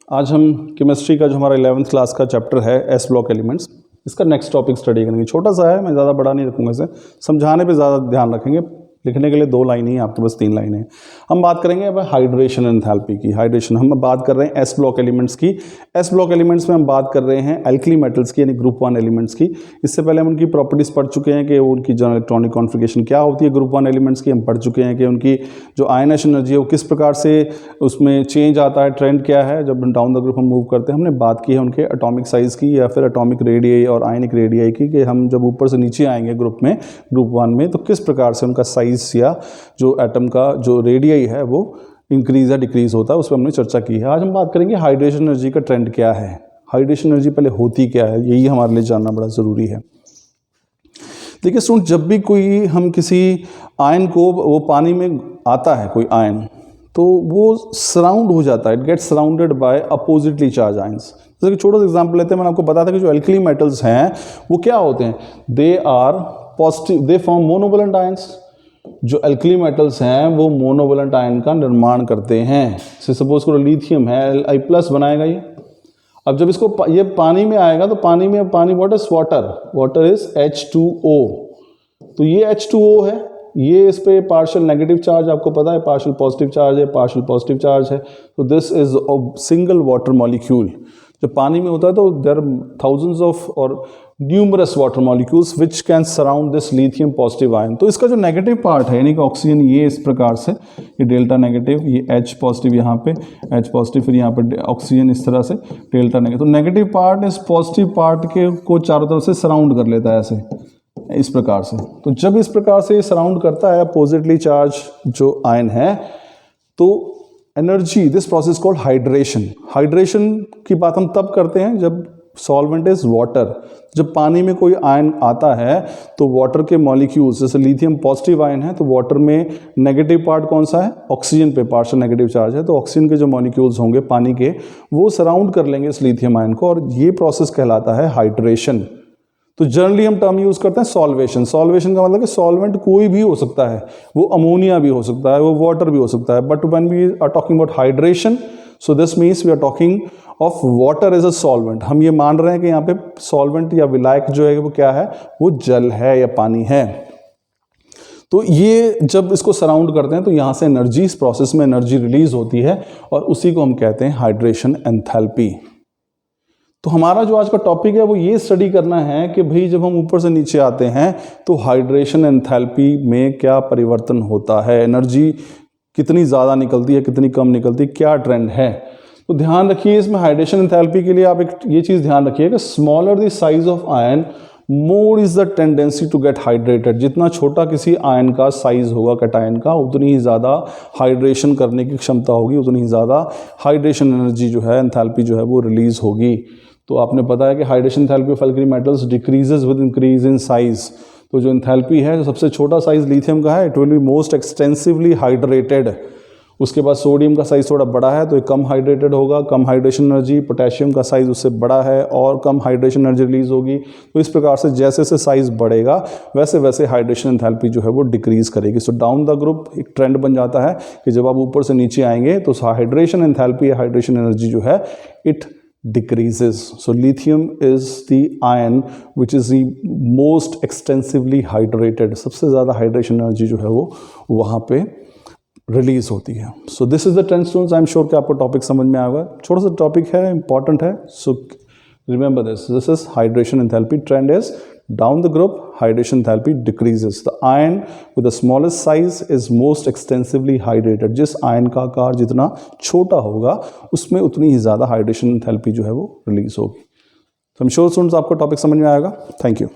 आज हम केमिस्ट्री का जो हमारा 11th क्लास का चैप्टर है एस ब्लॉक एलिमेंट्स, इसका नेक्स्ट टॉपिक स्टडी करेंगे। छोटा सा है, मैं ज़्यादा बड़ा नहीं रखूँगा इसे, समझाने पे ज़्यादा ध्यान रखेंगे। लिखने के लिए 2 लाइन ही, आपके पास 3 लाइनें हैं। हम बात करेंगे अब हाइड्रेशन एंथैल्पी की। हाइड्रेशन हम बात कर रहे हैं एस ब्लॉक एलिमेंट्स की। एस ब्लॉक एलिमेंट्स में हम बात कर रहे हैं एल्कली मेटल्स की, यानी ग्रुप 1 एलिमेंट्स की। इससे पहले हम उनकी प्रॉपर्टीज़ पढ़ चुके हैं कि उनकी जो इलेक्ट्रॉनिक कॉन्फ़िगरेशन क्या होती है ग्रुप 1 एलिमेंट्स की। हम पढ़ चुके हैं कि उनकी जो आयनेशन एनर्जी है वो किस प्रकार से उसमें चेंज आता है, ट्रेंड क्या है जब डाउन द ग्रुप हम मूव करते हैं। हमने बात की है उनके एटॉमिक साइज़ की या फिर एटॉमिक रेडियाई और आयनिक रेडियाई की, कि हम जब ऊपर से नीचे आएंगे ग्रुप 1 में तो किस प्रकार से उनका साइज़ या जो एटम का जो रेडियाई है वो इंक्रीज या डिक्रीज होता है, उस पर हमने चर्चा की है। आज हम बात करेंगे हाइड्रेशन एनर्जी का ट्रेंड क्या है, हाइड्रेशन एनर्जी पहले होती क्या है, यही हमारे लिए जानना बड़ा ज़रूरी है। देखिए स्टूडेंट, जब भी कोई हम किसी आयन को, वो पानी में आता है कोई आयन, तो वो सराउंड हो जाता है, it gets surrounded by oppositely charged ions. जैसे कि छोटा सा एग्जांपल लेते हैं, मैंने आपको बताया था कि जो एल्कली मेटल्स हैं वो क्या होते हैं, they are positive, they form monovalent ions. जो एल्कली मेटल्स हैं वो मोनोवैलेंट आयन का निर्माण करते हैं। जैसे सपोज करो लिथियम है, Li+ बनाएगा ये। अब जब इसको ये पानी में आएगा तो पानी में, पानी what is water is H2O। तो ये H2O है, ये इस पे पार्शियल नेगेटिव चार्ज आपको पता है, पार्शियल पॉजिटिव चार्ज है, पार्शियल पॉजिटिव चार्ज है। तो this is a single water molecule. जब पानी में होता है तो देयर आर थाउजेंड्स ऑफ और numerous water molecules which can surround this lithium positive ion. तो इसका जो नेगेटिव पार्ट है, यानी कि ऑक्सीजन, ये इस प्रकार से, ये डेल्टा नेगेटिव, ये H पॉजिटिव यहाँ पे, H पॉजिटिव, फिर यहाँ पे ऑक्सीजन इस तरह से डेल्टा नेगेटिव। तो नेगेटिव पार्ट इस पॉजिटिव पार्ट के को चारों तरफ से सराउंड कर लेता है ऐसे, इस प्रकार से। तो जब इस प्रकार से सराउंड करता है अपोजिटली चार्ज जो आयन है, तो energy, this process called hydration. Hydration की बात हम तब करते हैं जब सॉल्वेंट इज वाटर। जब पानी में कोई आयन आता है तो वाटर के मॉलिक्यूल्स, जैसे लिथियम पॉजिटिव आयन है तो वाटर में नेगेटिव पार्ट कौन सा है, ऑक्सीजन पे पार्शियल नेगेटिव चार्ज है, तो ऑक्सीजन के जो मॉलिक्यूल्स होंगे पानी के, वो सराउंड कर लेंगे इस लिथियम आयन को, और ये प्रोसेस कहलाता है हाइड्रेशन। तो जनरली हम टर्म यूज करते हैं सॉल्वेशन। सॉल्वेशन का मतलब कि सॉल्वेंट कोई भी हो सकता है, वो अमोनिया भी हो सकता है, वो वाटर भी हो सकता है, but when we are talking about hydration, so this means we are talking of water as a solvent. हम ये मान रहे हैं कि यहाँ पे सॉल्वेंट या विलायक जो है वो क्या है, वो जल है या पानी है। तो ये जब इसको सराउंड करते हैं तो यहाँ से एनर्जी, इस प्रोसेस में एनर्जी रिलीज होती है, और उसी को हम कहते हैं हाइड्रेशन एंथैल्पी। तो हमारा जो आज का टॉपिक है वो ये स्टडी करना है कि भाई जब हम ऊपर से नीचे आते हैं तो हाइड्रेशन एंथैल्पी में क्या परिवर्तन होता है, एनर्जी कितनी ज़्यादा निकलती है, कितनी कम निकलती है, क्या ट्रेंड है। तो ध्यान रखिए इसमें हाइड्रेशन एंथैल्पी के लिए आप एक ये चीज़ ध्यान रखिए कि smaller the size of ion, more is the tendency to get hydrated. जितना छोटा किसी आयन का साइज होगा कैटायन का, उतनी ही ज़्यादा हाइड्रेशन करने की क्षमता होगी, उतनी ही ज़्यादा हाइड्रेशन एनर्जी जो है, एंथैल्पी जो है वो रिलीज होगी। तो आपने पता है कि hydration enthalpy of alkali metals decreases with increase in size. तो जो एंथैल्पी है, जो सबसे छोटा साइज लिथियम का है, it will be most extensively hydrated. उसके बाद सोडियम का साइज थोड़ा बड़ा है तो ये कम हाइड्रेटेड होगा, कम हाइड्रेशन एनर्जी। पोटेशियम का साइज उससे बड़ा है और कम हाइड्रेशन एनर्जी रिलीज होगी। तो इस प्रकार से जैसे जैसे साइज बढ़ेगा वैसे वैसे हाइड्रेशन एंथैल्पी जो है वो डिक्रीज करेगी। सो डाउन द ग्रुप एक ट्रेंड बन जाता है कि जब आप ऊपर से नीचे आएंगे तो हाइड्रेशन एंथैल्पी, हाइड्रेशन एनर्जी जो है, it decreases. So lithium is the ion which is the most extensively hydrated. सबसे ज़्यादा हाइड्रेशन एनर्जी जो है वो वहाँ पे रिलीज होती है। So this is the trend students. I am sure कि आपको टॉपिक समझ में आएगा। छोटा सा टॉपिक है, इंपॉर्टेंट है। So remember this is hydration enthalpy. Trend is down the group, hydration enthalpy decreases. The ion with the smallest size is most extensively hydrated. जिस आयन का आकार जितना छोटा होगा उसमें उतनी ही ज़्यादा हाइड्रेशन एंथैल्पी जो है वो रिलीज होगी। तो I'm sure students आपको टॉपिक समझ में आएगा। Thank you.